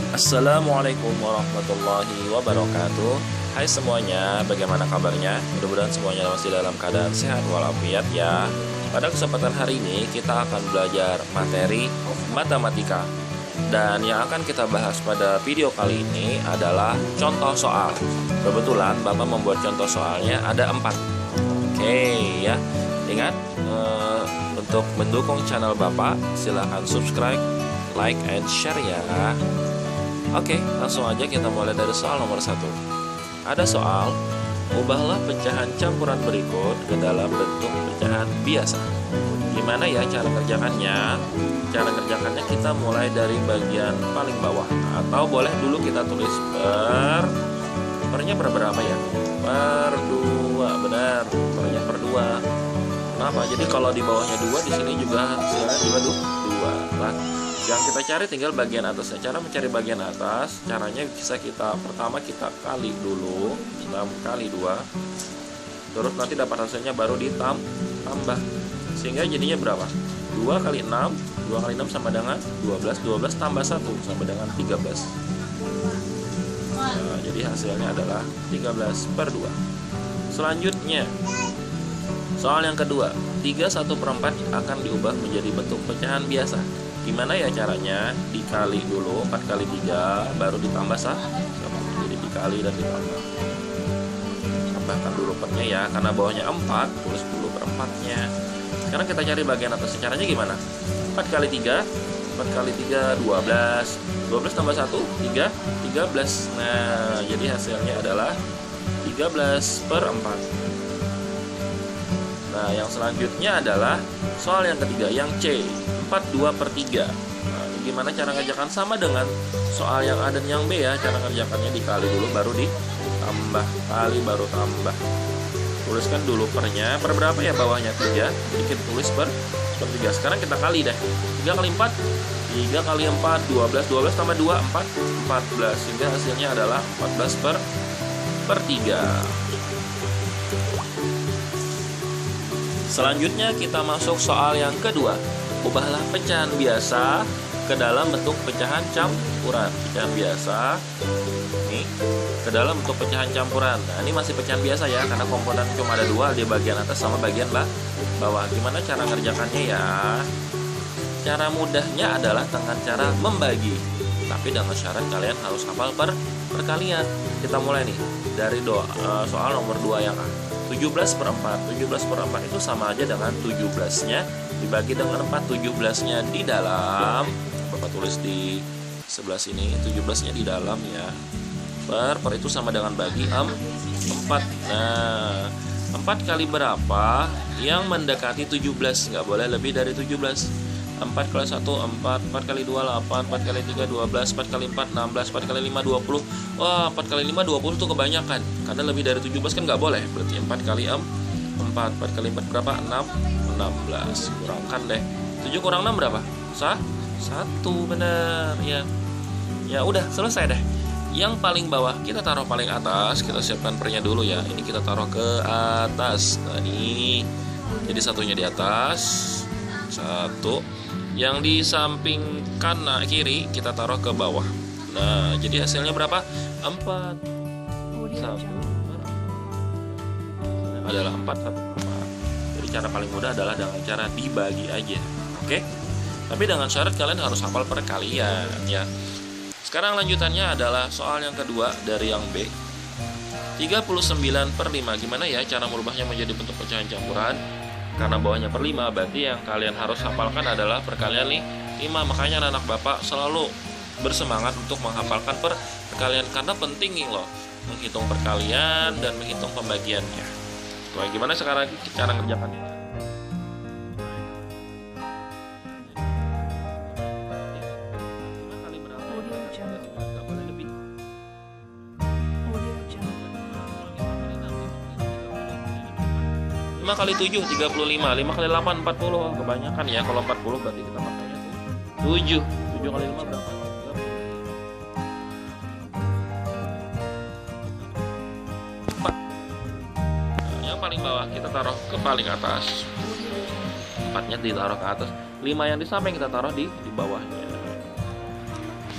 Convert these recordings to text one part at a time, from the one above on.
Assalamualaikum warahmatullahi wabarakatuh. Hai semuanya, bagaimana kabarnya? Mudah-mudahan semuanya masih dalam keadaan sehat walafiat ya. Pada kesempatan hari ini kita akan belajar materi matematika. Dan yang akan kita bahas pada video kali ini adalah contoh soal. Kebetulan Bapak membuat contoh soalnya ada 4. Oke ya. Ingat, untuk mendukung channel Bapak silahkan subscribe, like, and share ya. Oke, langsung aja kita mulai dari soal nomor 1. Ada soal, ubahlah pecahan campuran berikut ke dalam bentuk pecahan biasa. Gimana ya cara kerjakannya? Cara kerjakannya kita mulai dari bagian paling bawah. Atau boleh dulu kita tulis pernya berapa ya? Per 2, benar. Pernya per 2. Kenapa? Jadi kalau di bawahnya 2, di sini juga hasilnya juga 2. Nah, yang kita cari tinggal bagian atasnya. Cara mencari bagian atas, caranya bisa pertama kita kali dulu 6 kali 2. Terus nanti dapat hasilnya baru ditambah. Sehingga jadinya berapa? 2 kali 6, 2 kali 6 sama dengan 12. 12 tambah 1 sama dengan 13. Nah, jadi hasilnya adalah 13 per 2. Selanjutnya, soal yang kedua, 3/1/4 akan diubah menjadi bentuk pecahan biasa. Gimana ya caranya? Dikali dulu 4 kali 3 baru ditambah 1. Jadi dikali dan ditambah. Tambahkan dulu pernya ya, karena bawahnya 4, tulis dulu per 4-nya. Sekarang kita cari bagian atasnya. Caranya gimana? 4 kali 3, 4 kali 3 12. 12 tambah 1 13. Nah, jadi hasilnya adalah 13 per 4. Nah, yang selanjutnya adalah soal yang ketiga, yang C, 4/2/3. Nah, gimana cara ngerjakan? Sama dengan soal yang A dan yang B ya. Cara ngerjakannya dikali dulu baru ditambah, kali baru tambah. Tuliskan dulu pernya. Per berapa ya bawahnya? 3. Bikin tulis per 3. Sekarang kita kali deh. 3 kali 4, 3 kali 4, 12. 12 tambah 2, 14. Sehingga hasilnya adalah 14 per 3. Selanjutnya kita masuk soal yang kedua. Ubahlah pecahan biasa ke dalam bentuk pecahan campuran. Pecahan biasa ini ke dalam bentuk pecahan campuran. Nah, ini masih pecahan biasa ya, karena komponen cuma ada 2 di bagian atas sama bagian bawah. Gimana cara ngerjakannya ya? Cara mudahnya adalah dengan cara membagi. Tapi dengan syarat kalian harus hafal perkalian. Kita mulai nih dari soal nomor 2 yang A. 17/4. 17/4 itu sama aja dengan 17-nya dibagi dengan 4. 17-nya di dalam, Bapak tulis di sebelah sini, 17-nya di dalam ya. Per itu sama dengan bagi 4. Nah, 4 kali berapa yang mendekati 17? Nggak boleh lebih dari 17. 4 kali 1 4, 4 kali 2 8, 4 kali 3 12, 4 kali 4 16, 4 kali 5 20. Wah, 4 kali 5 20 itu kebanyakan. Karena lebih dari 17 kan nggak boleh. Berarti 4 kali 4, 4 kali 4 berapa? 16. Kurangkan deh. 7 kurang 6 berapa? 1, benar ya. Ya udah, selesai deh. Yang paling bawah kita taruh paling atas. Kita siapkan pernya dulu ya. Ini kita taruh ke atas. Nah, ini. Jadi satunya di atas. 1. Yang di samping kanan kiri kita taruh ke bawah. Nah, jadi hasilnya berapa? 4. 1 adalah 4/4. Jadi cara paling mudah adalah dengan cara dibagi aja. Oke? Tapi dengan syarat kalian harus hafal perkalian ya. Sekarang lanjutannya adalah soal yang kedua dari yang B. 39/5. Gimana ya cara merubahnya menjadi bentuk pecahan campuran? Karena bawahnya per 5, berarti yang kalian harus hafalkan adalah perkalian 5. Makanya anak Bapak selalu bersemangat untuk menghafalkan perkalian, karena penting nih loh menghitung perkalian dan menghitung pembagiannya. Nah, gimana sekarang cara ngerjakannya? Kali 7 35, 5 kali 8 40. Kebanyakan ya, kalau 40 berarti kita pakainya 7. 7 kali 5 berapa? 4. Nah, yang paling bawah kita taruh ke paling atas. 4-nya ditaruh ke atas. 5 yang di samping kita taruh di bawahnya.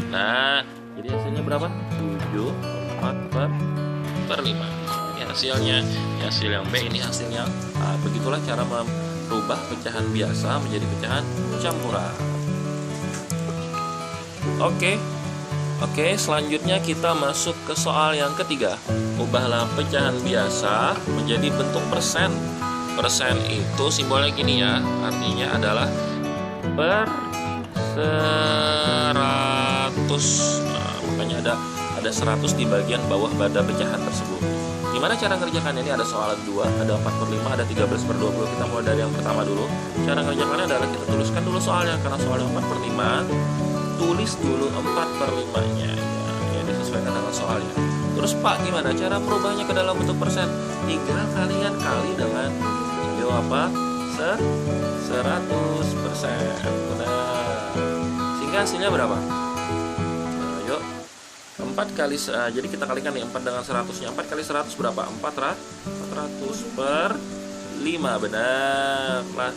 Nah, jadi hasilnya berapa? 74/5. Ini hasilnya. Ini hasil yang B, ini hasilnya A. Begitulah cara merubah pecahan biasa menjadi pecahan campuran. Oke, selanjutnya kita masuk ke soal yang ketiga. Ubahlah pecahan biasa menjadi bentuk persen. Persen itu simbolnya gini ya, artinya adalah per 100. Makanya ada 100 di bagian bawah pada pecahan tersebut. Gimana cara ngerjakannya? Ini ada soal 2, ada 4/5, ada 13/20. Kita mulai dari yang pertama dulu. Cara ngerjakannya adalah kita tuliskan dulu soalnya. Karena soalnya 4/5, tulis dulu 4/5-nya ya, disesuaikan dengan soalnya. Terus Pak, gimana cara merubahnya ke dalam bentuk persen? Tinggal kalian kali dengan 100%. Benar. Sehingga hasilnya berapa? Nah, yuk 4 kali, jadi kita kalikan nih 4 dengan 100-nya. 4 kali 100 berapa? 400/5. Benar. Nah,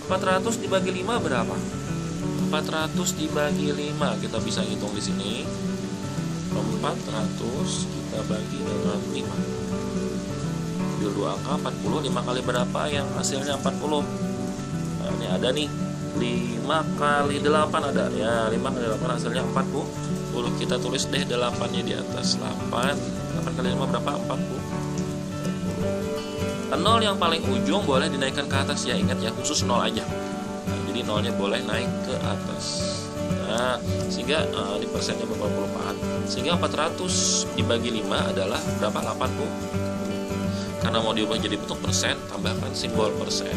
400 dibagi 5 berapa? 400 dibagi 5 kita bisa hitung di sini. 400 kita bagi dengan 5. Ambil 2 angka, 40. 5 kali berapa yang hasilnya 40? Nah, ini ada nih 5 kali 8 ada ya. 5 kali 8 hasilnya 40. Kita tulis deh 8-nya di atas. 8 kali 5 berapa? 40. 0 yang paling ujung boleh dinaikkan ke atas ya. Ingat ya, khusus 0 aja. Jadi nolnya boleh naik ke atas. Nah, sehingga di persennya berapa puluhan. Sehingga 400 dibagi 5 adalah berapa? 80. Karena mau diubah jadi bentuk persen, tambahkan simbol persen.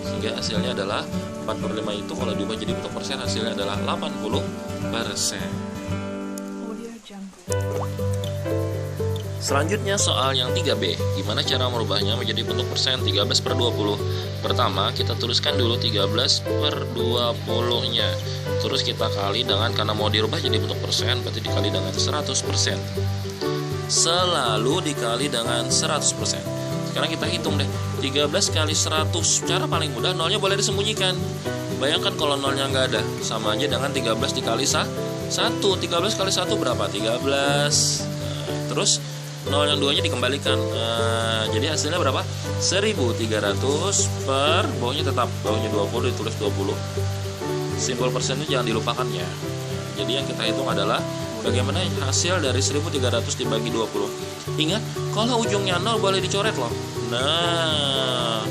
Sehingga hasilnya adalah 4/5 itu kalau diubah jadi bentuk persen hasilnya adalah 80%. Selanjutnya soal yang 3B. Gimana cara merubahnya menjadi bentuk persen? 13/20. Pertama kita tuliskan dulu 13/20-nya. Terus kita kali dengan, karena mau dirubah jadi bentuk persen berarti dikali dengan 100%. Selalu dikali dengan 100%. Sekarang kita hitung deh. 13 kali 100. Cara paling mudah, nolnya boleh disembunyikan. Bayangkan kalau nolnya nggak ada, sama aja dengan 13 dikali 1. 13 kali 1 berapa? 13. Terus 0 yang 2-nya dikembalikan. Jadi hasilnya berapa? 1300 per, bawahnya tetap, bawahnya 20 ditulis 20. Simbol persennya jangan dilupakan ya. Jadi yang kita hitung adalah bagaimana hasil dari 1300 dibagi 20. Ingat, kalau ujungnya 0 boleh dicoret loh. Nah,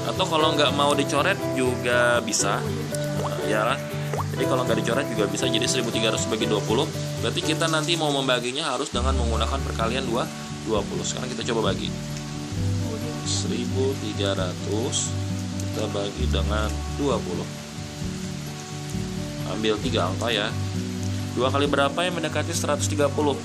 atau kalau nggak mau dicoret juga bisa. Ya, jadi kalau nggak dicoret juga bisa. Jadi 1300 bagi 20. Berarti kita nanti mau membaginya harus dengan menggunakan perkalian 20. Sekarang kita coba bagi. 1300 kita bagi dengan 20. Ambil 3 angka ya. 2 kali berapa yang mendekati 130?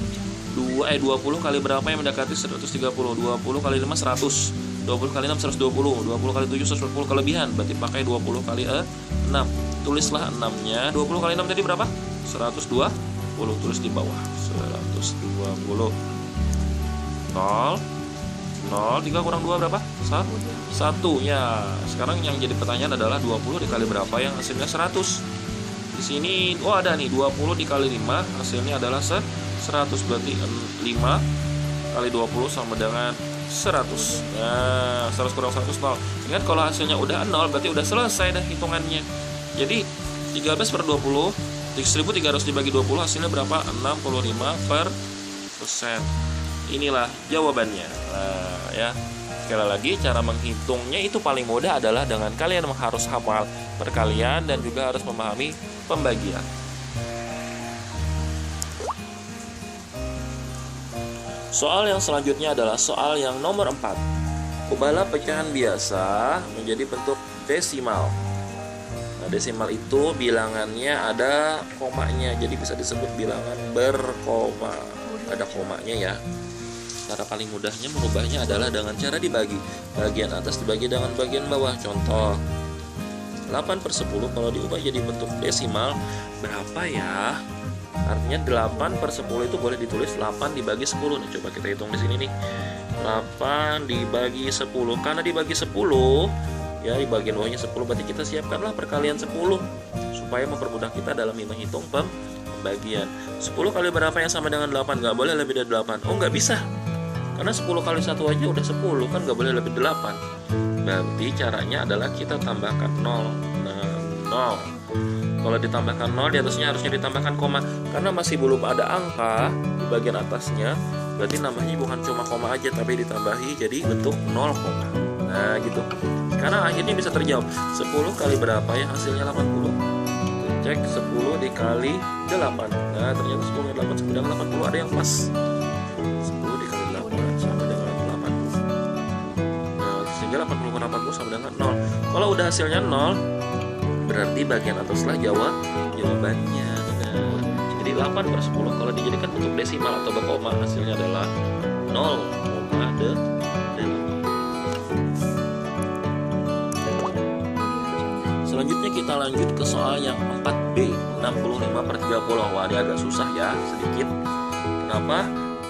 20 kali berapa yang mendekati 130? 20 kali 5 100. 20 kali 6 120. 20 kali 7 140 kelebihan. Berarti pakai 20 kali 6. Tulislah 6-nya. 20 kali 6 tadi berapa? 120. Tulis di bawah. 120. 0. 3 kurang 2 berapa? 1 ya. Sekarang yang jadi pertanyaan adalah 20 dikali berapa yang hasilnya 100. Di sini ada nih 20 dikali 5 hasilnya adalah 100. Berarti 5 kali 20 sama dengan 100. Nah, 100 kurang 100 0. Ingat kalau hasilnya udah 0 berarti udah selesai dah hitungannya. Jadi 13/20, 1300 dibagi 20 hasilnya berapa? 65%. Inilah jawabannya. Nah, ya. Sekali lagi, cara menghitungnya itu paling mudah adalah dengan kalian harus hafal perkalian dan juga harus memahami pembagian. Soal yang selanjutnya adalah soal yang nomor 4. Ubahlah pecahan biasa menjadi bentuk desimal. Nah, desimal itu bilangannya ada komanya, jadi bisa disebut bilangan berkoma. Ada komanya ya. Cara paling mudahnya mengubahnya adalah dengan cara dibagi. Bagian atas dibagi dengan bagian bawah. Contoh 8/10 kalau diubah jadi bentuk desimal berapa ya? Artinya 8/10 itu boleh ditulis 8 dibagi 10. Nih, coba kita hitung di sini nih. 8 dibagi 10. Karena dibagi 10 ya, di bagian bawahnya 10, berarti kita siapkanlah perkalian 10 supaya mempermudah kita dalam menghitung pembagian. 10 kali berapa yang sama dengan 8? Nggak boleh lebih dari 8. Oh, nggak bisa, karena 10 kali 1 aja udah 10, kan nggak boleh lebih 8. Berarti caranya adalah kita tambahkan 0. Nah, 0. Kalau ditambahkan 0, di atasnya harusnya ditambahkan koma. Karena masih belum ada angka di bagian atasnya, berarti namanya bukan cuma koma aja, tapi ditambahi jadi bentuk 0, nah gitu. Karena akhirnya bisa terjawab 10 kali berapa ya, hasilnya 80. Cek 10 dikali 8. Nah, ternyata 10 kali 8 sama dengan 80, ada yang pas. 10 dikali 8 sama dengan 80. Nah, sehingga 80 kali 80 sama dengan 0. Kalau udah hasilnya 0, berarti bagian ataslah jawabannya. Nah, jadi 8/10 kalau dijadikan bentuk desimal atau berkoma, hasilnya adalah 0,8. Selanjutnya kita lanjut ke soal yang 4B, 65/30. Wah, ini agak susah ya, sedikit. Kenapa?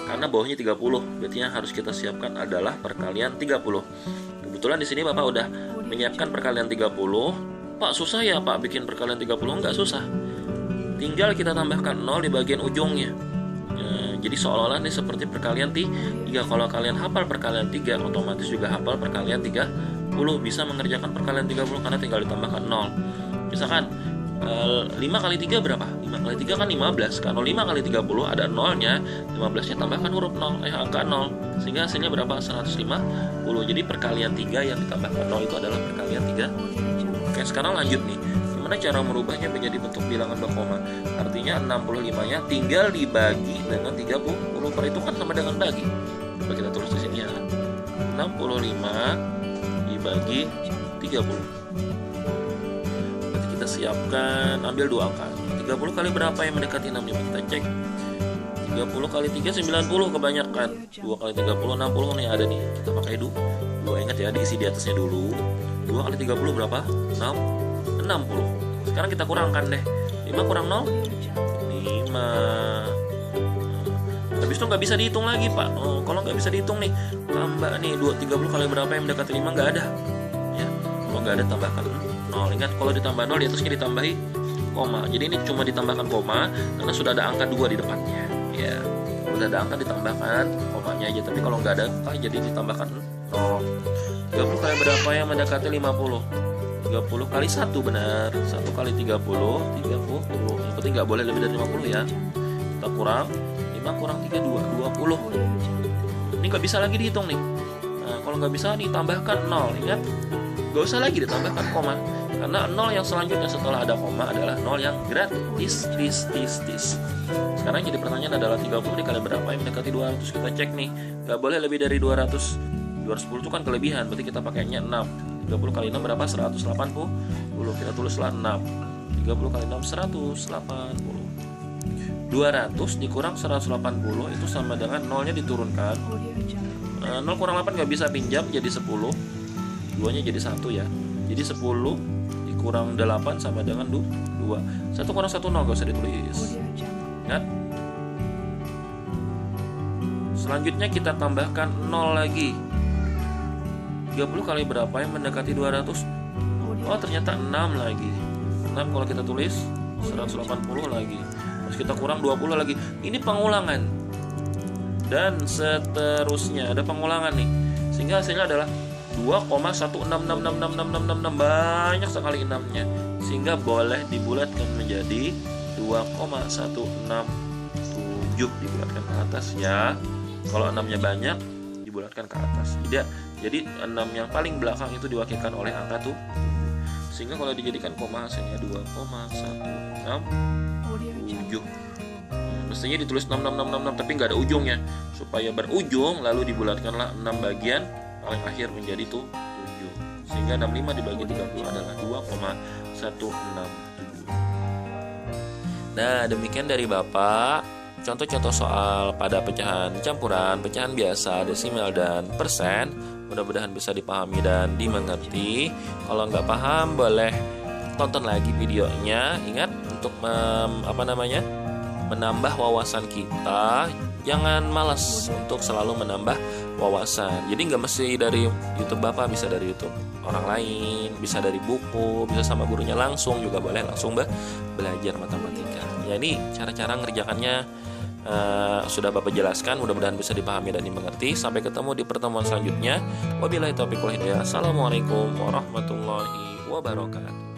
Karena bawahnya 30, berarti yang harus kita siapkan adalah perkalian 30. Kebetulan di sini Bapak udah menyiapkan perkalian 30. Pak, susah ya Pak bikin perkalian 30? Enggak susah. Tinggal kita tambahkan 0 di bagian ujungnya. Jadi seolah-olah ini seperti perkalian 3. Kalau kalian hafal perkalian 3, otomatis juga hafal perkalian 30. Bisa mengerjakan perkalian 30 karena tinggal ditambahkan 0. Misalkan 5 kali 3 berapa? 5 kali 3 kan 15. Kalau 5 kali 30 ada 0-nya, 15-nya tambahkan huruf 0, angka 0. Sehingga hasilnya berapa? 150. Jadi perkalian 3 yang ditambahkan 0 itu adalah perkalian 3. Oke, sekarang lanjut nih. Gimana cara merubahnya menjadi bentuk bilangan berkoma? Artinya 65-nya tinggal dibagi dengan 30. Perhitungan sama dengan bagi. Coba kita tulis di sini ya. 65 dibagi 30. Berarti kita siapkan, ambil 2 angka. 30 kali berapa yang mendekati 65? Kita cek. 30 kali 3 90, kebanyakan. 2 kali 30 60 nih, ada nih. Kita pakai 2. Ingat ya, diisi di atasnya dulu. 2 kali 30 berapa? 60. Sekarang kita kurangkan deh. 5 kurang 0? 5. Habis itu nggak bisa dihitung lagi Pak. Kalau nggak bisa dihitung nih, tambah nih 30 kali berapa yang mendekati 5? Nggak ada ya. Kalau nggak ada, tambahkan 0. Ingat, kalau ditambah 0 di atasnya ditambahi koma. Jadi ini cuma ditambahkan koma karena sudah ada angka 2 di depannya ya. Kalau udah ada angka ditambahkan komanya aja, tapi kalau nggak ada angka jadi ditambahkan 0. 30 kali berapa yang mendekati 50? 30 kali 1, benar. 1 kali 30, 30. Yang penting nggak boleh lebih dari 50 ya. Kita kurang 5 kurang 3, 20. Ini nggak bisa lagi dihitung nih. Nah, kalau nggak bisa ditambahkan 0. Ingat, nggak usah lagi ditambahkan koma. Karena 0 yang selanjutnya setelah ada koma adalah 0 yang gratis. Sekarang jadi pertanyaan adalah 30 dikali berapa yang mendekati 200? Kita cek nih. Nggak boleh lebih dari 200. 210 itu kan kelebihan, berarti kita pakainya 6. 30 kali 6 berapa? 180. Kita tulislah 6. 30 kali 6 180. 200 dikurang 180 itu sama dengan 0-nya diturunkan. 0 kurang 8 nggak bisa pinjam, jadi 10. 2-nya jadi 1 ya. Jadi 10 dikurang 8 sama dengan 2. 1 kurang 1 0, nggak usah ditulis. Ingat. Selanjutnya kita tambahkan 0 lagi. 30 kali berapa yang mendekati 200? Oh, ternyata 6 lagi. 6 kalau kita tulis 180 lagi. Terus kita kurang 20 lagi. Ini pengulangan. Dan seterusnya ada pengulangan nih. Sehingga hasilnya adalah 2,166666666. Banyak sekali 6-nya. Sehingga boleh dibulatkan menjadi 2,167, dibulatkan ke atas ya. Kalau 6-nya banyak, dibulatkan ke atas. Jadi 6 yang paling belakang itu diwakilkan oleh angka 7. Sehingga kalau dijadikan koma hasilnya 2,167. Mestinya ditulis 66666 tapi nggak ada ujungnya. Supaya berujung lalu dibulatkanlah 6 bagian paling akhir menjadi 7. Sehingga 65 dibagi 30 adalah 2,167. Nah, demikian dari Bapak. Contoh-contoh soal pada pecahan campuran, pecahan biasa, desimal, dan persen. Mudah-mudahan bisa dipahami dan dimengerti. Kalau nggak paham, boleh tonton lagi videonya. Ingat untuk menambah wawasan kita. Jangan malas untuk selalu menambah wawasan. Jadi nggak mesti dari YouTube Bapak, bisa dari YouTube orang lain, bisa dari buku, bisa sama gurunya langsung juga boleh, langsung belajar matematika. Ya ini cara-cara ngerjakannya sudah Bapak jelaskan, mudah-mudahan bisa dipahami dan dimengerti. Sampai ketemu di pertemuan selanjutnya. Wabillahi taufiq wal hidayah. Assalamualaikum warahmatullahi wabarakatuh.